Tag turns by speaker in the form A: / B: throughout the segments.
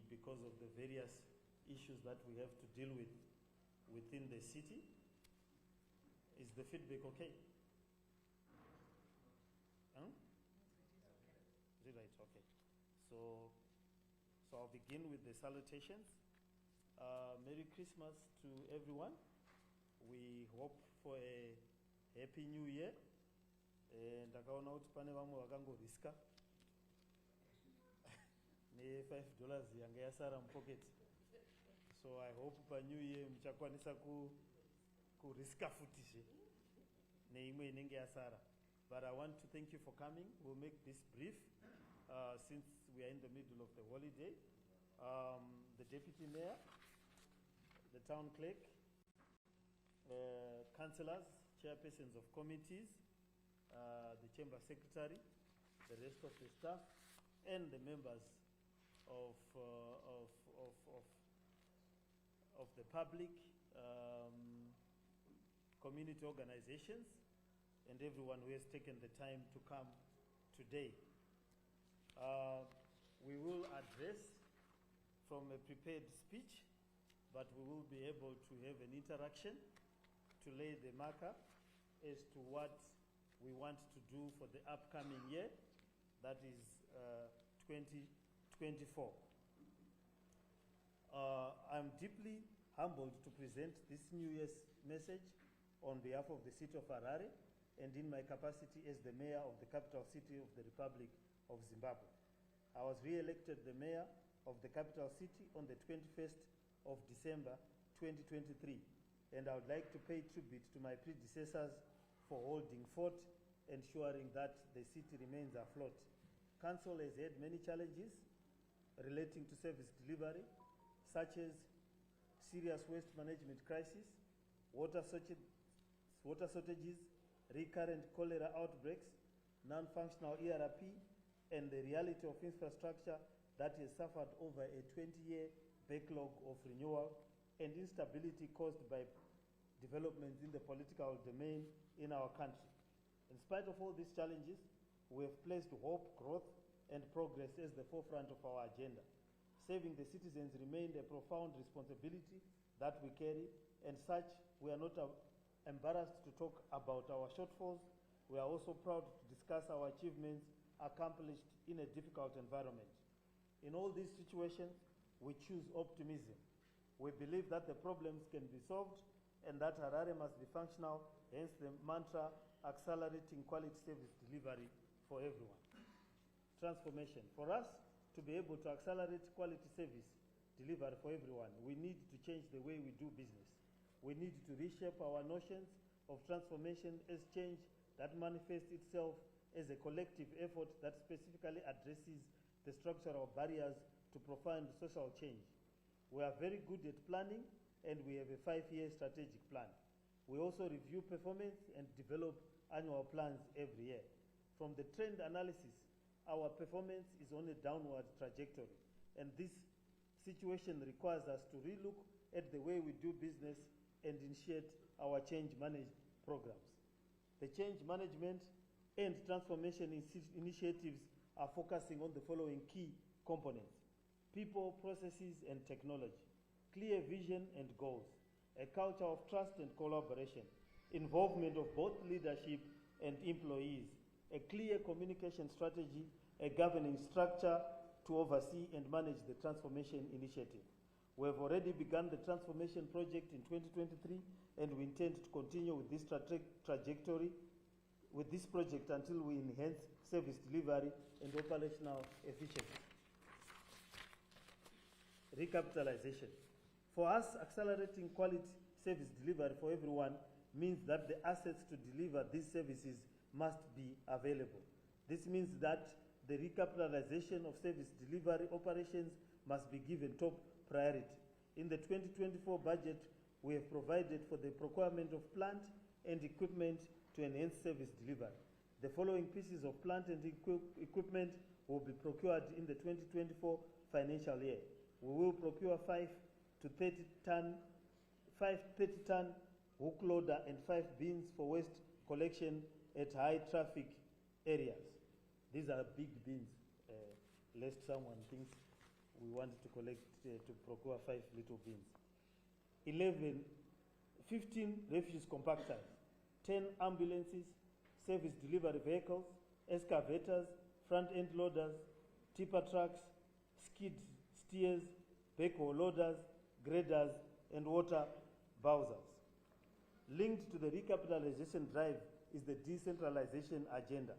A: because of the various issues that we have to deal with within the city. Is the feedback okay? Huh? Is it right? Okay. So I'll begin with the salutations. Merry Christmas to everyone. We hope for a happy new year. And ndakaona kuti pane vamwe vakangoriska ne$5 yanga yasara mupocket. So I hope pa new year muchakwanisa kuriska futishe neimwe inenge yasara. But I want to thank you for coming. We'll make this brief since we are in the middle of the holiday. The Deputy Mayor, the Town Clerk, councillors, chairpersons of committees, the Chamber Secretary, the rest of the staff, and the members of the public, community organizations, and everyone who has taken the time to come today. We will address from a prepared speech, but we will be able to have an interaction to lay the marker as to what we want to do for the upcoming year, that is 2024. I'm deeply humbled to present this New Year's message on behalf of the city of Harare and in my capacity as the mayor of the capital city of the Republic of Zimbabwe. I was re-elected the mayor of the capital city on the 21st of December 2023, and I would like to pay tribute to my predecessors for holding fort, ensuring that the city remains afloat. Council has had many challenges relating to service delivery, such as serious waste management crisis, water shortages, recurrent cholera outbreaks, non-functional ERP, and the reality of infrastructure that has suffered over a 20-year backlog of renewal and instability caused by developments in the political domain in our country. In spite of all these challenges, we have placed hope, growth, and progress as the forefront of our agenda. Serving the citizens remained a profound responsibility that we carry, and such we are not embarrassed to talk about our shortfalls. We are also proud to discuss our achievements accomplished in a difficult environment. In all these situations, we choose optimism. We believe that the problems can be solved and that Harare must be functional, hence the mantra, accelerating quality service delivery for everyone. Transformation. For us to be able to accelerate quality service delivery for everyone, we need to change the way we do business. We need to reshape our notions of transformation as change that manifests itself as a collective effort that specifically addresses the structural barriers to profound social change. We are very good at planning, and we have a 5-year strategic plan. We also review performance and develop annual plans every year. From the trend analysis, our performance is on a downward trajectory, and this situation requires us to relook at the way we do business and initiate our change management programs. The change management and transformation initiatives are focusing on the following key components: people, processes, and technology, clear vision and goals, a culture of trust and collaboration, involvement of both leadership and employees, a clear communication strategy, a governing structure to oversee and manage the transformation initiative. We have already begun the transformation project in 2023, and we intend to continue with this trajectory with this project until we enhance service delivery and operational efficiency. Recapitalization. For us, accelerating quality service delivery for everyone means that the assets to deliver these services must be available. This means that the recapitalization of service delivery operations must be given top priority. In the 2024 budget, we have provided for the procurement of plant and equipment to enhance service delivery. The following pieces of plant and equipment will be procured in the 2024 financial year. We will procure 5 30-ton hook loader and 5 bins for waste collection at high traffic areas. These are big bins, lest someone thinks we wanted to collect, to procure 5 little bins. 15 refuse compactors, 10 ambulances, service delivery vehicles, excavators, front-end loaders, tipper trucks, skid steers, backhoe loaders, graders, and water bowsers. Linked to the recapitalization drive is the decentralization agenda.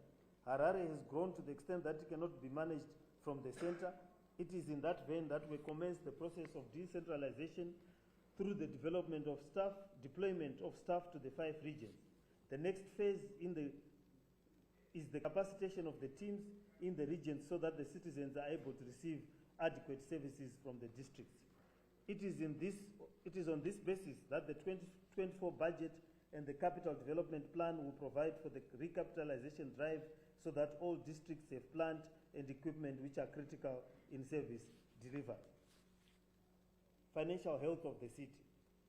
A: Harare has grown to the extent that it cannot be managed from the center. It is in that vein that we commence the process of decentralization through the development of staff, deployment of staff to the 5 regions. The next phase is the capacitation of the teams in the regions so that the citizens are able to receive adequate services from the districts. It is on this basis that the 2024 budget and the capital development plan will provide for the recapitalization drive so that all districts have plant and equipment which are critical in service delivery. Financial health of the city.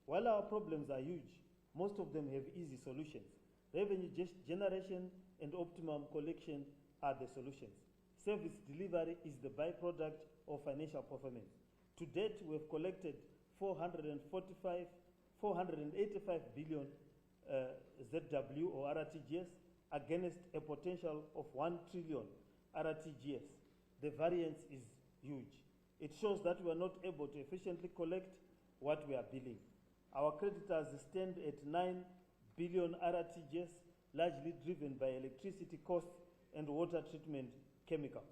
A: While our problems are huge, most of them have easy solutions. Revenue generation and optimum collection are the solutions. Service delivery is the byproduct of financial performance. To date, we have collected 485 billion ZW or RTGS against a potential of 1 trillion RTGS. The variance is huge. It shows that we are not able to efficiently collect what we are billing. Our creditors stand at 9 billion RTGS, largely driven by electricity costs and water treatment chemicals.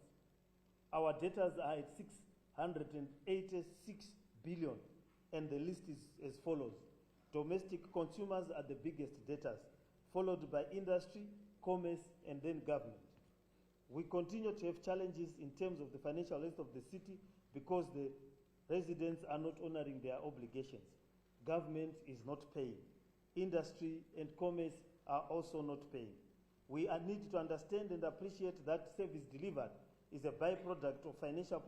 A: Our debtors are at 686 billion, and the list is as follows. Domestic consumers are the biggest debtors, followed by industry, commerce, and then government. We continue to have challenges in terms of the financial health of the city because the residents are not honoring their obligations. Government is not paying. Industry and commerce are also not paying. We need to understand and appreciate that service delivered is a byproduct of financial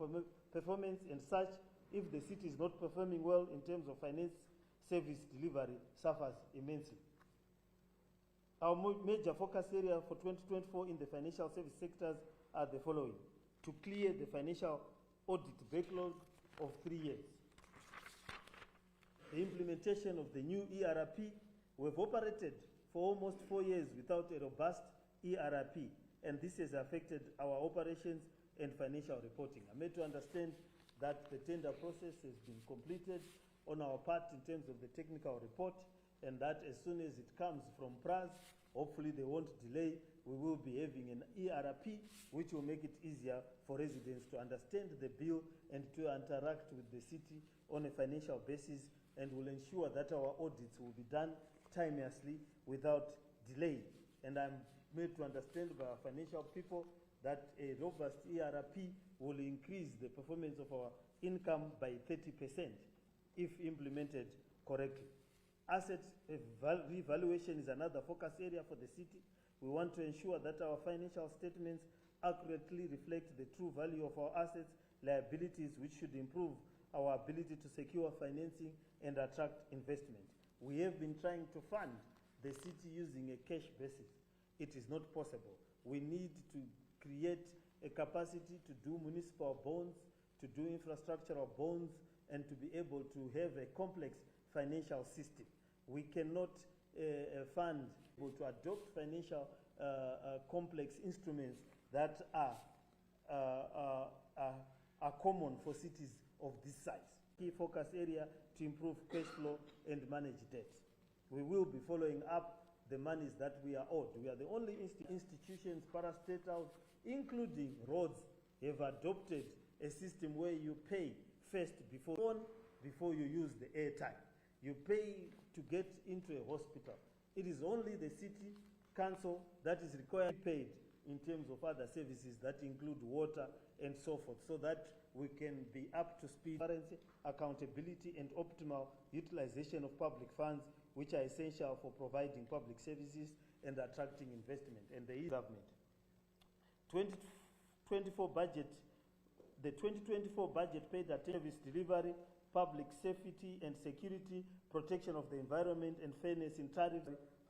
A: performance, and such, if the city is not performing well in terms of finance, service delivery suffers immensely. Our major focus area for 2024 in the financial service sectors are the following: to clear the financial audit backlog of 3 years. The implementation of the new ERP. We've operated for almost 4 years without a robust ERP, and this has affected our operations and financial reporting. I'm made to understand that the tender process has been completed on our part in terms of the technical report, and that as soon as it comes from PRAS, hopefully they won't delay, we will be having an ERP which will make it easier for residents to understand the bill and to interact with the city on a financial basis, and will ensure that our audits will be done timeously without delay. And I'm made to understand by our financial people that a robust ERP will increase the performance of our income by 30% if implemented correctly. Asset revaluation is another focus area for the city. We want to ensure that our financial statements accurately reflect the true value of our assets, liabilities, which should improve our ability to secure financing and attract investment. We have been trying to fund the city using a cash basis. It is not possible. We need to create a capacity to do municipal bonds, to do infrastructural bonds, and to be able to have a complex financial system. We cannot fund or to adopt financial complex instruments that are common for cities of this size. Key focus area to improve cash flow and manage debt. We will be following up the monies that we are owed. We are the only institutions, parastatals, including roads, have adopted a system where you pay first before you use the airtime. You pay to get into a hospital. It is only the city council that is required to be paid in terms of other services that include water and so forth, so that we can be up to speed. Transparency, accountability, and optimal utilization of public funds, which are essential for providing public services and attracting investment. And the government. 2024 budget. The 2024 budget paid attention to service delivery, public safety and security, protection of the environment, and fairness in tariff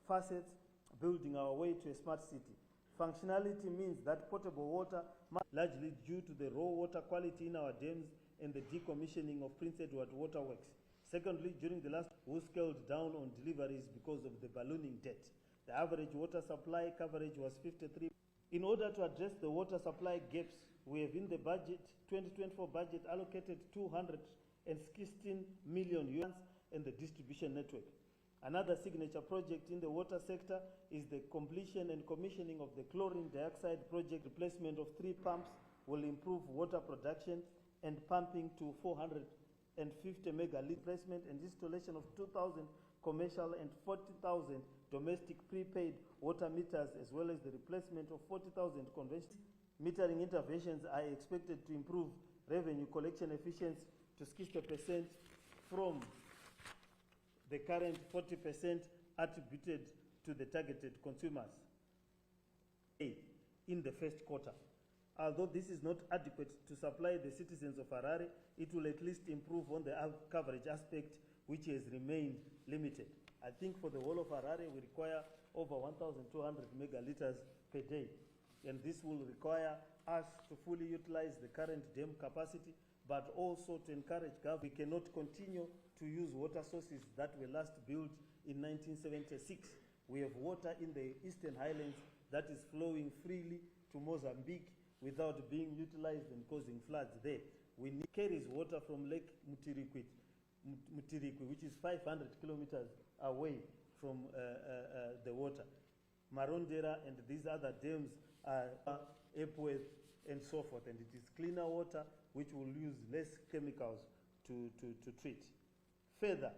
A: facets, building our way to a smart city. Functionality means that potable water, largely due to the raw water quality in our dams and the decommissioning of Prince Edward Waterworks. Secondly, during the last, we scaled down on deliveries because of the ballooning debt. The average water supply coverage was 53. In order to address the water supply gaps, we have in the budget, 2024 budget, allocated 216 million yuan in the distribution network. Another signature project in the water sector is the completion and commissioning of the chlorine dioxide project. Replacement of 3 pumps will improve water production and pumping to 450 megalitres. Replacement and installation of 2,000 commercial and 40,000 domestic prepaid water meters, as well as the replacement of 40,000 conventional metering interventions are expected to improve revenue collection efficiency to 60% from the current 40% attributed to the targeted consumers in the first quarter. Although this is not adequate to supply the citizens of Harare, it will at least improve on the coverage aspect, which has remained limited. I think for the whole of Harare, we require over 1,200 megaliters per day. And this will require us to fully utilize the current dam capacity, but also to encourage government. We cannot continue to use water sources that were last built in 1976. We have water in the Eastern Highlands that is flowing freely to Mozambique without being utilized and causing floods there. We need carries water from Lake Mutirikwi, which is 500 kilometers away from the water. Marondera and these other dams are Epworth and so forth, and it is cleaner water which will use less chemicals to treat. Further,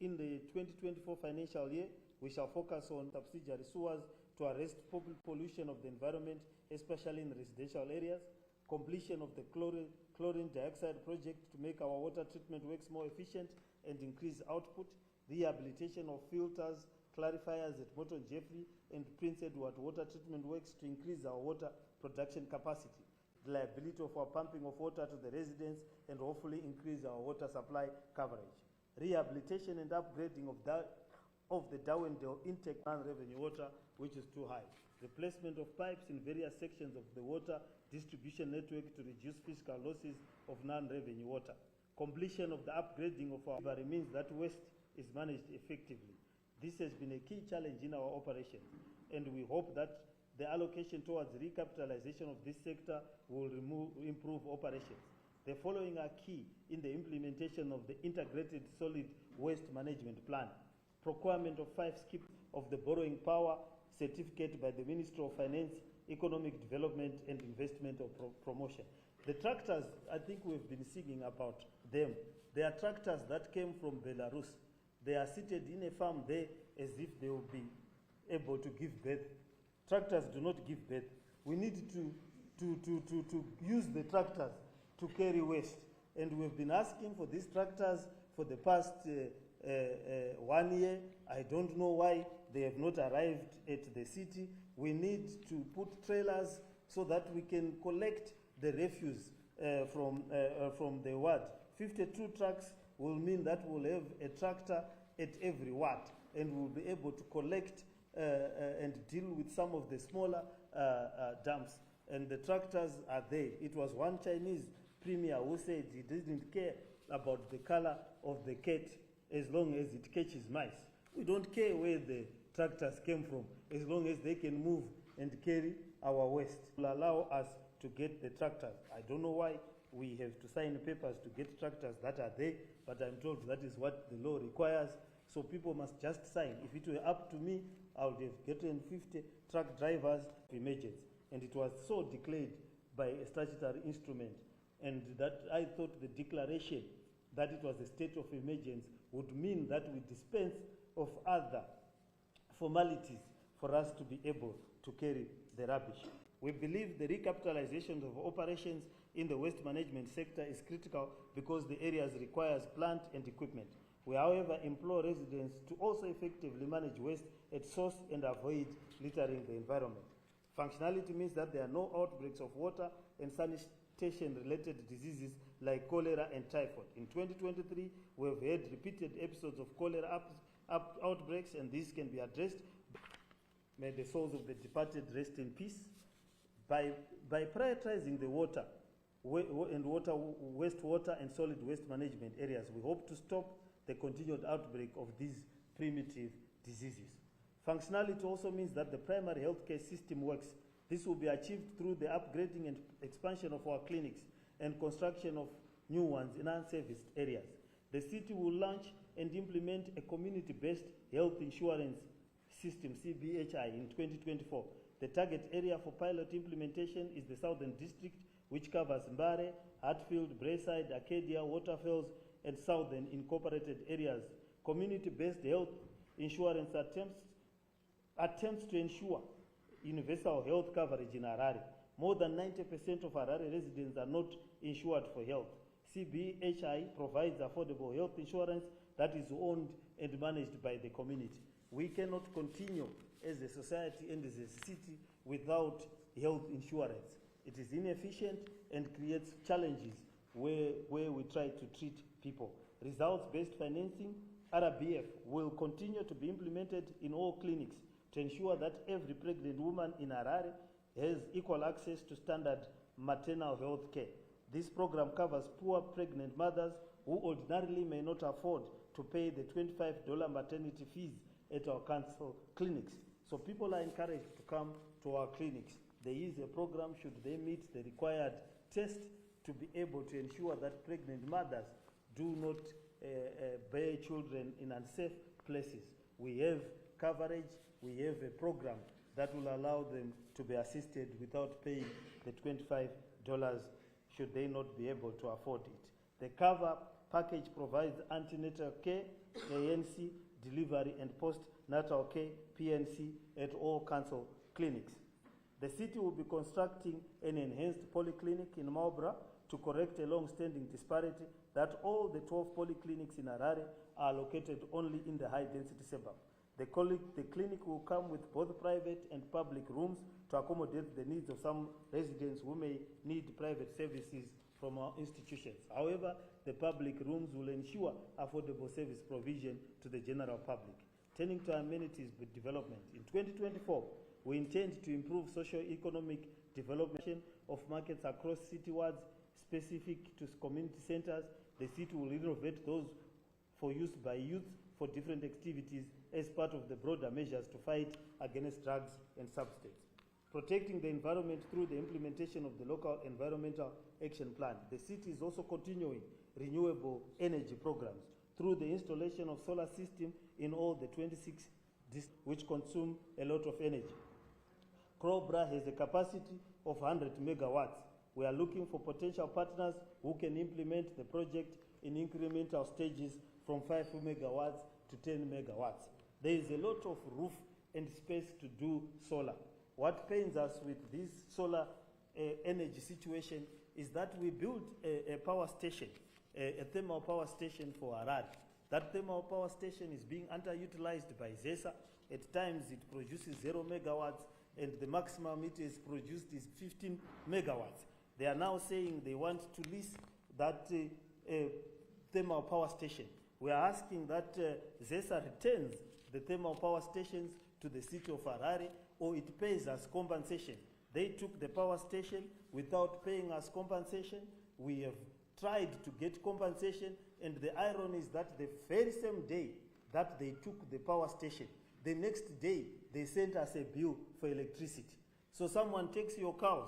A: in the 2024 financial year, we shall focus on subsidiary sewers to arrest pollution of the environment, especially in residential areas, completion of the chlorine dioxide project to make our water treatment works more efficient and increase output, rehabilitation of filters, clarifiers at Morton Jeffrey and Prince Edward water treatment works to increase our water production capacity, reliability of our pumping of water to the residents, and hopefully increase our water supply coverage. Rehabilitation and upgrading of the Dowendale intake non-revenue water, which is too high. Replacement of pipes in various sections of the water distribution network to reduce fiscal losses of non-revenue water. Completion of the upgrading of our river means that waste is managed effectively. This has been a key challenge in our operations, and we hope that the allocation towards recapitalization of this sector will improve operations. The following are key in the implementation of the Integrated Solid Waste Management Plan. Procurement of 5 skips of the borrowing power certificate by the Ministry of Finance, Economic Development and Investment of Promotion. The tractors, I think we've been singing about them. They are tractors that came from Belarus. They are seated in a farm there as if they will be able to give birth. Tractors do not give birth. We need to use the tractors to carry waste. And we've been asking for these tractors for the past 1 year. I don't know why they have not arrived at the city. We need to put trailers so that we can collect the refuse from the ward. 52 trucks will mean that we'll have a tractor at every ward, and we'll be able to collect and deal with some of the smaller dumps. And the tractors are there. It was one Chinese premier who said he didn't care about the color of the cat as long as it catches mice. We don't care where the tractors came from as long as they can move and carry our waste. It will allow us to get the tractors. I don't know why we have to sign papers to get tractors that are there, but I'm told that is what the law requires. So people must just sign. If it were up to me, I would have gotten 50 truck drivers of emergency. And it was so declared by a statutory instrument. And that I thought the declaration that it was a state of emergency would mean that we dispense of other formalities for us to be able to carry the rubbish. We believe the recapitalization of operations in the waste management sector is critical because the areas requires plant and equipment. We, however, implore residents to also effectively manage waste at source and avoid littering the environment. Functionality means that there are no outbreaks of water and sanitation-related diseases like cholera and typhoid. In 2023, we have had repeated episodes of cholera outbreaks, and these can be addressed. May the souls of the departed rest in peace. By prioritizing the water, wastewater and solid waste management areas. We hope to stop the continued outbreak of these primitive diseases. Functionality also means that the primary healthcare system works. This will be achieved through the upgrading and expansion of our clinics and construction of new ones in unserviced areas. The city will launch and implement a community-based health insurance system, CBHI, in 2024. The target area for pilot implementation is the Southern District, which covers Mbare, Hatfield, Braeside, Arcadia, Waterfalls, and Southern incorporated areas. Community-based health insurance attempts to ensure universal health coverage in Harare. More than 90% of Harare residents are not insured for health. CBHI provides affordable health insurance that is owned and managed by the community. We cannot continue as a society and as a city without health insurance. It is inefficient and creates challenges where we try to treat people. Results-based financing, RBF, will continue to be implemented in all clinics to ensure that every pregnant woman in Harare has equal access to standard maternal health care. This program covers poor pregnant mothers who ordinarily may not afford to pay the $25 maternity fees at our council clinics. So people are encouraged to come to our clinics. There is a program, should they meet the required test, to be able to ensure that pregnant mothers do not bear children in unsafe places. We have coverage, we have a program that will allow them to be assisted without paying the $25 should they not be able to afford it. The cover package provides antenatal care, ANC, delivery and postnatal care, PNC, at all council clinics. The city will be constructing an enhanced polyclinic in Marlborough to correct a long-standing disparity that all the 12 polyclinics in Harare are located only in the high-density suburb. The clinic will come with both private and public rooms to accommodate the needs of some residents who may need private services from our institutions. However, the public rooms will ensure affordable service provision to the general public. Turning to amenities development, in 2024, we intend to improve socio-economic development of markets across city wards specific to community centers. The city will innovate those for use by youth for different activities as part of the broader measures to fight against drugs and substance. Protecting the environment through the implementation of the local environmental action plan. The city is also continuing renewable energy programs through the installation of solar system in all the 26 districts which consume a lot of energy. Crowborough has a capacity of 100 megawatts. We are looking for potential partners who can implement the project in incremental stages from 5 megawatts to 10 megawatts. There is a lot of roof and space to do solar. What pains us with this solar energy situation is that we built a power station, a thermal power station for Harare. That thermal power station is being underutilized by ZESA. At times it produces 0 megawatts, and the maximum it is produced is 15 megawatts. They are now saying they want to lease that thermal power station. We are asking that ZESA returns the thermal power stations to the city of Harare, or it pays us compensation. They took the power station without paying us compensation. We have tried to get compensation, and the irony is that the very same day that they took the power station, the next day they sent us a bill for electricity. So someone takes your cows,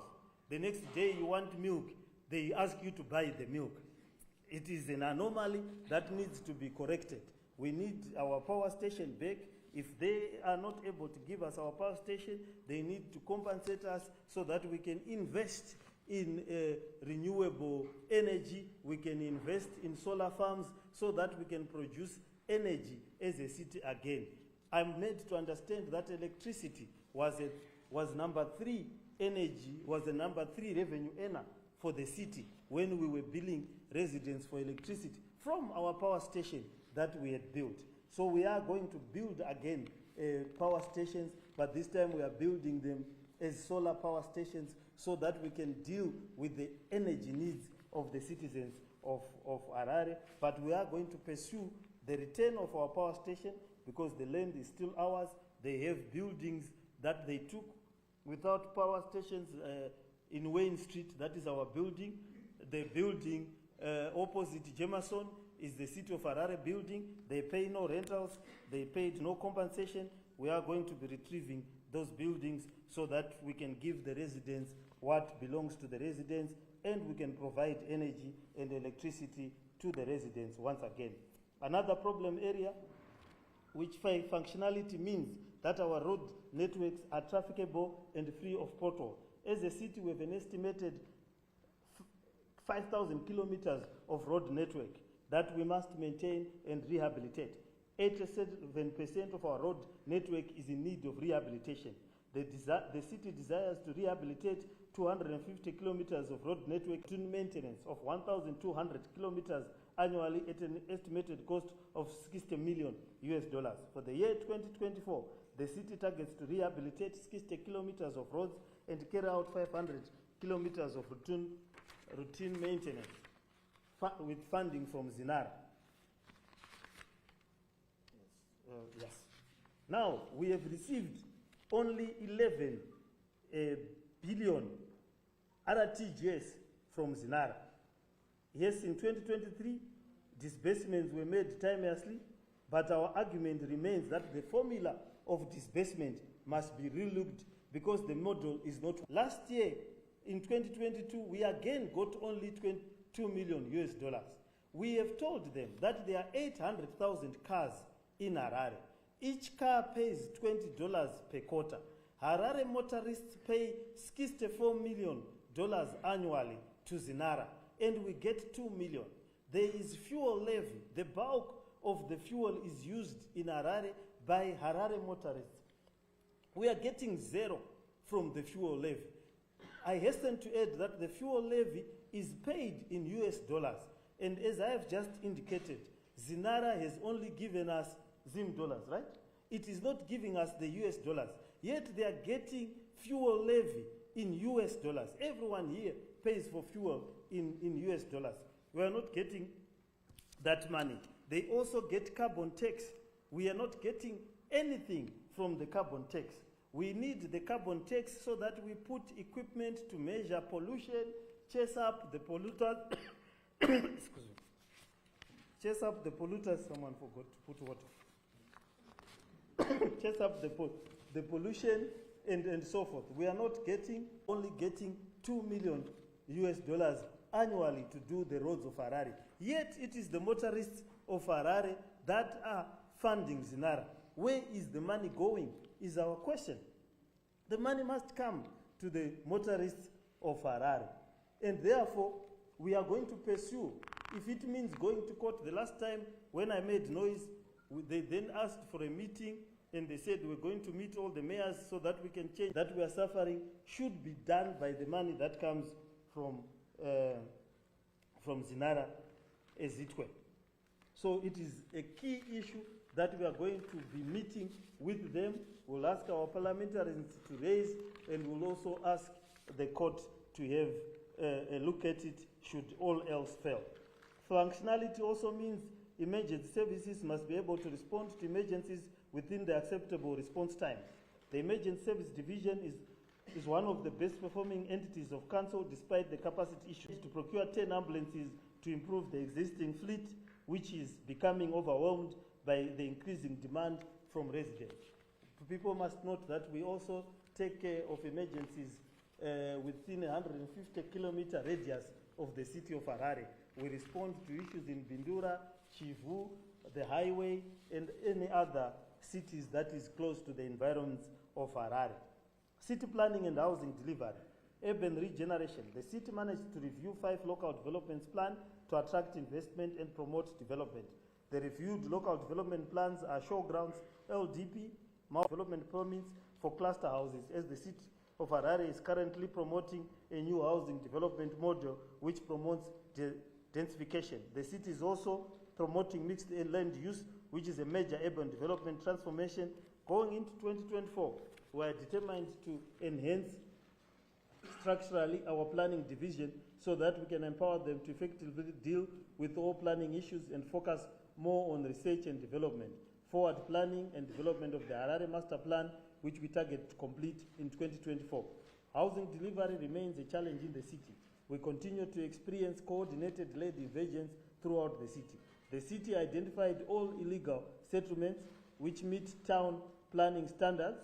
A: the next day you want milk, they ask you to buy the milk. It is an anomaly that needs to be corrected. We need our power station back. If they are not able to give us our power station, they need to compensate us so that we can invest in renewable energy. We can invest in solar farms so that we can produce energy as a city again. I'm made to understand that electricity was number 3 energy, was the number 3 revenue earner for the city when we were billing residents for electricity from our power station that we had built. So we are going to build again power stations, but this time we are building them as solar power stations so that we can deal with the energy needs of the citizens of Harare. But we are going to pursue the return of our power station because the land is still ours. They have buildings that they took without power stations in Wayne Street. That is our building. the building opposite Jameson is the City of Harare building. They pay no rentals. They paid no compensation. We are going to be retrieving those buildings so that we can give the residents what belongs to the residents, and we can provide energy and electricity to the residents once again. Another problem area, which functionality means that our road networks are trafficable and free of pothole. As a city, we have an estimated 5,000 kilometers of road network that we must maintain and rehabilitate. 87% of our road network is in need of rehabilitation. The city desires to rehabilitate 250 kilometers of road network to maintenance of 1,200 kilometers annually at an estimated cost of $60 million. For the year 2024, the city targets to rehabilitate 60 kilometers of roads and carry out 500 kilometers of routine maintenance with funding from Zinara. Yes. Now, we have received only 11 billion RTGS from Zinara. Yes, in 2023, disbursements were made timelessly, but our argument remains that the formula of disbursement must be relooked because the model is not. Last year, in 2022, we again got only $22 million. We have told them that there are 800,000 cars in Harare. Each car pays $20 per quarter. Harare motorists pay $64 million annually to Zinara, and we get $2 million. There is fuel levy. The bulk of the fuel is used in Harare by Harare motorists. We are getting zero from the fuel levy. I hasten to add that the fuel levy is paid in US dollars. And as I have just indicated, Zinara has only given us Zim dollars, right? It is not giving us the US dollars. Yet they are getting fuel levy in US dollars. Everyone here pays for fuel in US dollars. We are not getting that money. They also get carbon tax. We are not getting anything from the carbon tax. We need the carbon tax so that we put equipment to measure pollution, chase up the polluters. Excuse me. Chase up the polluters. Someone forgot to put water. Chase up the pollution and so forth. We are not only getting $2 million annually to do the roads of Harare. Yet it is the motorists of Harare that are funding Zinara. Where is the money going is our question. The money must come to the motorists of Harare. And therefore, we are going to pursue. If it means going to court, the last time when I made noise, they then asked for a meeting and they said we're going to meet all the mayors so that we can change that we are suffering should be done by the money that comes from Zinara as it were. So it is a key issue that we are going to be meeting with them. We'll ask our parliamentarians to raise, and we'll also ask the court to have a look at it should all else fail. Functionality also means emergency services must be able to respond to emergencies within the acceptable response time. The Emergency Service Division is one of the best performing entities of council despite the capacity issues to procure 10 ambulances to improve the existing fleet, which is becoming overwhelmed by the increasing demand from residents. People must note that we also take care of emergencies within a 150-kilometer radius of the city of Harare. We respond to issues in Bindura, Chivu, the highway, and any other cities that is close to the environs of Harare. City planning and housing delivery. Urban regeneration. The city managed to review 5 local development plans to attract investment and promote development. The reviewed local development plans are showgrounds, LDP, development permits for cluster houses, as the city of Harare is currently promoting a new housing development model which promotes densification. The city is also promoting mixed land use, which is a major urban development transformation. Going into 2024, we are determined to enhance structurally our planning division so that we can empower them to effectively deal with all planning issues and focus more on research and development. Forward planning and development of the Harare Master Plan, which we target to complete in 2024. Housing delivery remains a challenge in the city. we continue to experience coordinated land invasions throughout the city. The city identified all illegal settlements which meet town planning standards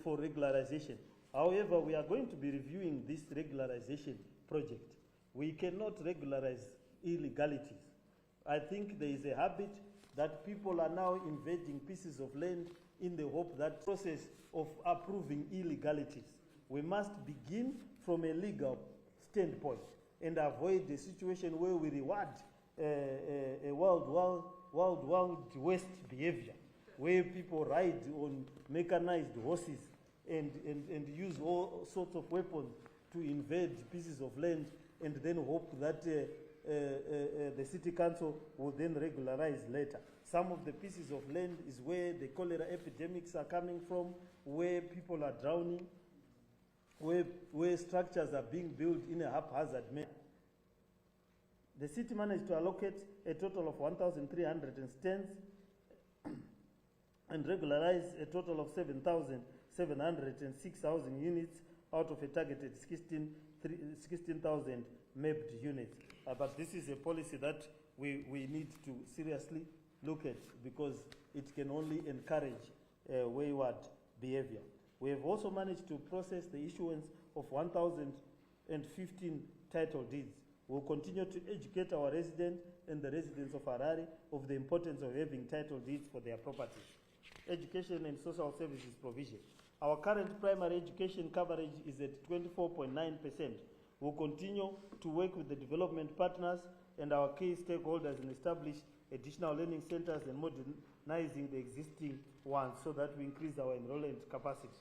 A: for regularization. However, we are going to be reviewing this regularization project. We cannot regularize illegalities. I think there is a habit that people are now invading pieces of land in the hope that process of approving illegalities. We must begin from a legal standpoint and avoid the situation where we reward a wild west behavior, where people ride on mechanized horses and use all sorts of weapons to invade pieces of land and then hope that the city council will then regularize later. Some of the pieces of land is where the cholera epidemics are coming from, where people are drowning, where structures are being built in a haphazard manner. The city managed to allocate a total of 1,300 stands and regularize a total of 7,706 housing units out of a targeted 16,000 mapped units. But this is a policy that we need to seriously look at because it can only encourage wayward behavior. We have also managed to process the issuance of 1,015 title deeds. We'll continue to educate our residents and the residents of Harare of the importance of having title deeds for their properties. Education and social services provision. Our current primary education coverage is at 24.9%. We'll continue to work with the development partners and our key stakeholders and establish additional learning centers and modernizing the existing ones so that we increase our enrollment capacity.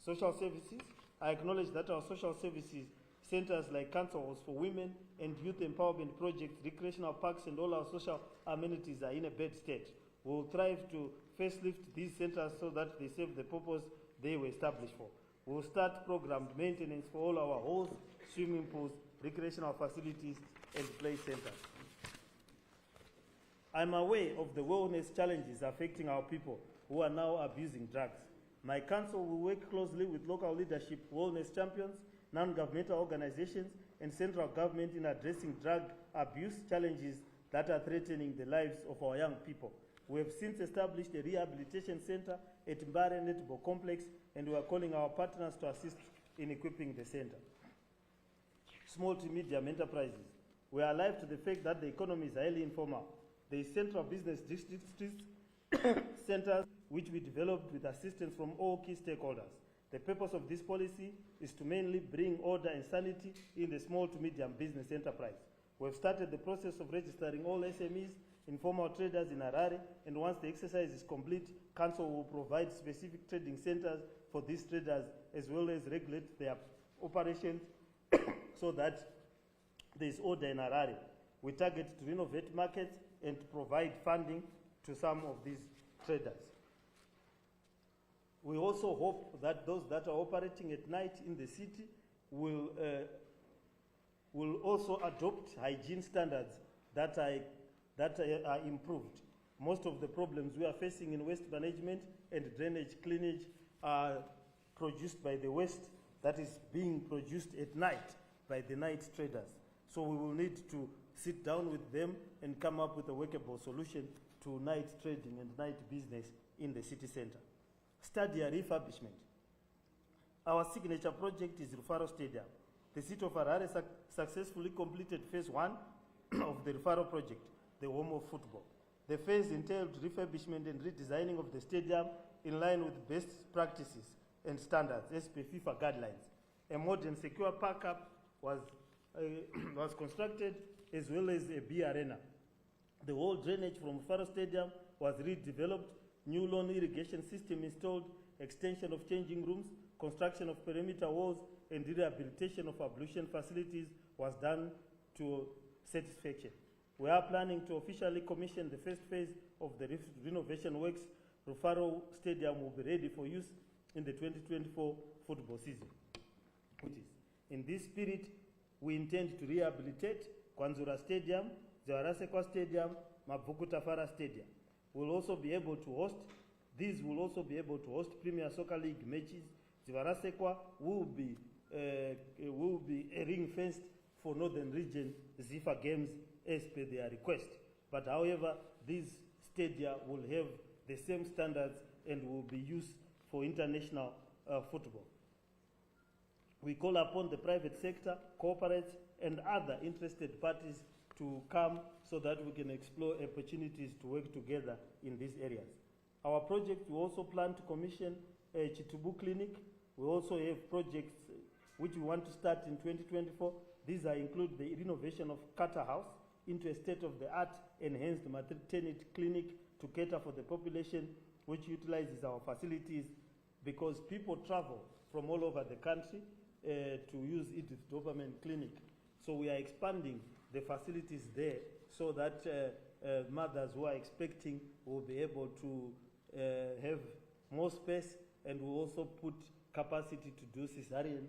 A: Social services. I acknowledge that our social services centers like council halls for women and youth empowerment projects, recreational parks, and all our social amenities are in a bad state. We will strive to facelift these centers so that they serve the purpose they were established for. We will start programmed maintenance for all our halls, swimming pools, recreational facilities, and play centers. I'm aware of the wellness challenges affecting our people who are now abusing drugs. My council will work closely with local leadership, wellness champions, non-governmental organizations, and central government in addressing drug abuse challenges that are threatening the lives of our young people. We have since established a rehabilitation center at Mbare Netball Complex, and we are calling our partners to assist in equipping the center. Small to medium enterprises. We are alive to the fact that the economy is highly informal. There is central business districts centers which we developed with assistance from all key stakeholders. The purpose of this policy is to mainly bring order and sanity in the small to medium business enterprise. We have started the process of registering all SMEs, informal traders in Harare, and once the exercise is complete, Council will provide specific trading centers for these traders as well as regulate their operations so that there is order in Harare. We target to renovate markets and to provide funding to some of these traders. We also hope that those that are operating at night in the city will also adopt hygiene standards that are improved. Most of the problems we are facing in waste management and drainage cleanage are produced by the waste that is being produced at night by the night traders. So we will need to sit down with them and come up with a workable solution to night trading and night business in the city center. Stadia refurbishment. Our signature project is Rufaro Stadium. The city of Harare successfully completed phase 1 of the Rufaro project, the home of football. The phase entailed refurbishment and redesigning of the stadium in line with best practices and standards as per FIFA guidelines. A modern secure park-up was constructed as well as a B arena. The whole drainage from Rufaro Stadium was redeveloped, new lawn irrigation system installed, extension of changing rooms, construction of perimeter walls, and rehabilitation of ablution facilities was done to satisfaction. We are planning to officially commission the first phase of the renovation works. Rufaro Stadium will be ready for use in the 2024 football season. In this spirit, we intend to rehabilitate Kwanzura Stadium, Zawarasekwa Stadium, Mavuku Tafara Stadium. These will also be able to host Premier Soccer League matches. Zawarasekwa will be will be ring-fenced for Northern Region ZIFA games as per their request. But however, these stadia will have the same standards and will be used for international football. We call upon the private sector, corporates, and other interested parties to come so that we can explore opportunities to work together in these areas. Our project, we also plan to commission a Chitubu clinic. We also have projects which we want to start in 2024. These include the renovation of Carter House into a state-of-the-art enhanced maternity clinic to cater for the population which utilizes our facilities, because people travel from all over the country to use Edith Doberman Clinic. So we are expanding the facilities there so that mothers who are expecting will be able to have more space, and will also put capacity to do cesarean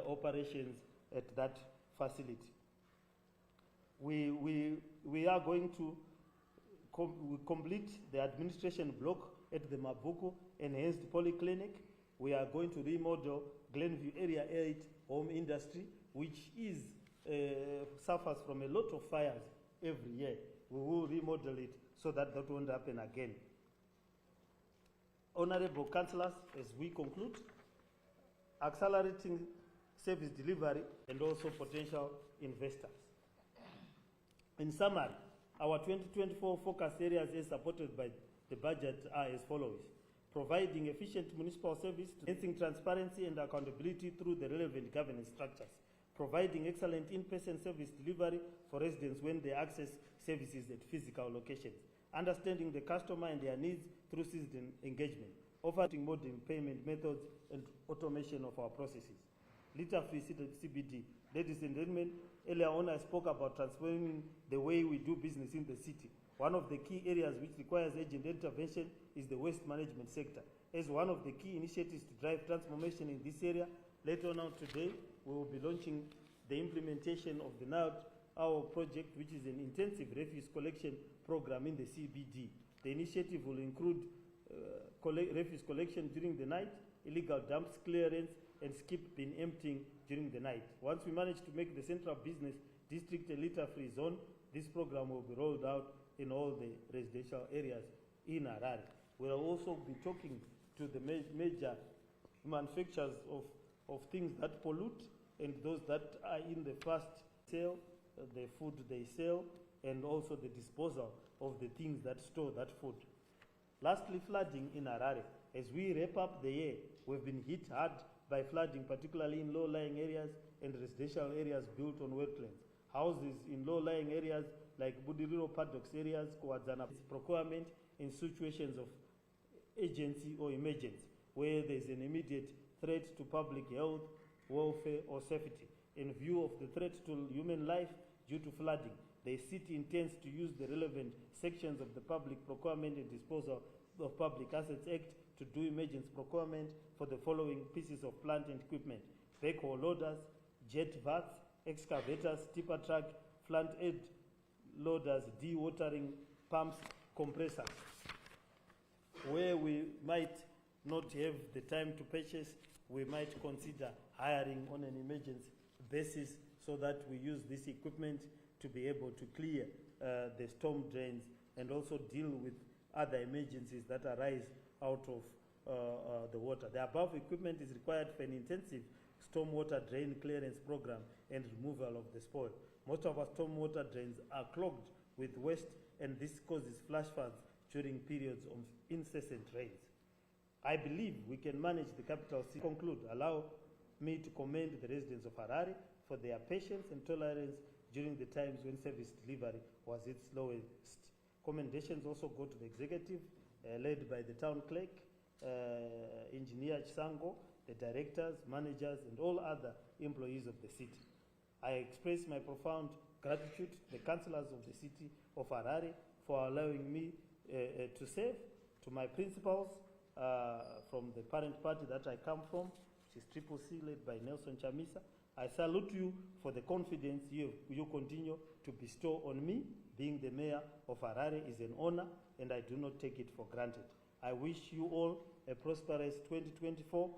A: operations at that facility. We are going to complete the administration block at the Mabuku Enhanced Polyclinic. We are going to remodel Glenview Area 8 home industry, which is suffers from a lot of fires every year. We will remodel it so that that won't happen again. Honorable Councillors, as we conclude, accelerating service delivery and also potential investors. In summary, our 2024 focus areas as supported by the budget are as follows: providing efficient municipal service, enhancing transparency and accountability through the relevant governance structures, providing excellent in-person service delivery for residents when they access services at physical locations, understanding the customer and their needs through citizen engagement, offering modern payment methods and automation of our processes. Litter-free CBD. Ladies and gentlemen, earlier on I spoke about transforming the way we do business in the city. One of the key areas which requires urgent intervention is the waste management sector. As one of the key initiatives to drive transformation in this area, later on today, we will be launching the implementation of the our project, which is an intensive refuse collection program in the CBD. The initiative will include refuse collection during the night, illegal dumps clearance, and skip bin emptying during the night. Once we manage to make the central business district a litter-free zone, this program will be rolled out in all the residential areas in Harare. We will also be talking to the major manufacturers of things that pollute and those that are in the first sale, the food they sell, and also the disposal of the things that store that food. Lastly, flooding in Harare. As we wrap up the year, we've been hit hard by flooding, particularly in low-lying areas and residential areas built on wetlands. Houses in low-lying areas like Budiriro Paddocks areas, Kowadzana, procurement in situations of agency or emergency, where there is an immediate threat to public health, welfare, or safety. In view of the threat to human life due to flooding, the city intends to use the relevant sections of the Public Procurement and Disposal of Public Assets Act to do emergency procurement for the following pieces of plant and equipment: backhoe loaders, jet vats, excavators, tipper truck, plant aid loaders, dewatering pumps, compressors. Where we might not have the time to purchase, we might consider hiring on an emergency basis so that we use this equipment to be able to clear the storm drains and also deal with other emergencies that arise out of the water. The above equipment is required for an intensive stormwater drain clearance program and removal of the spoil. Most of our stormwater drains are clogged with waste, and this causes flash floods during periods of incessant rains. I believe we can manage the capital city. To conclude, allow me to commend the residents of Harare for their patience and tolerance during the times when service delivery was its lowest. Commendations also go to the executive, led by the town clerk, Engineer Chisango, the directors, managers, and all other employees of the city. I express my profound gratitude to the councillors of the city of Harare for allowing me to serve, to my principals from the parent party that I come from, which is Triple C, led by Nelson Chamisa. I salute you for the confidence you continue to bestow on me. Being the mayor of Harare is an honor, and I do not take it for granted. I wish you all a prosperous 2024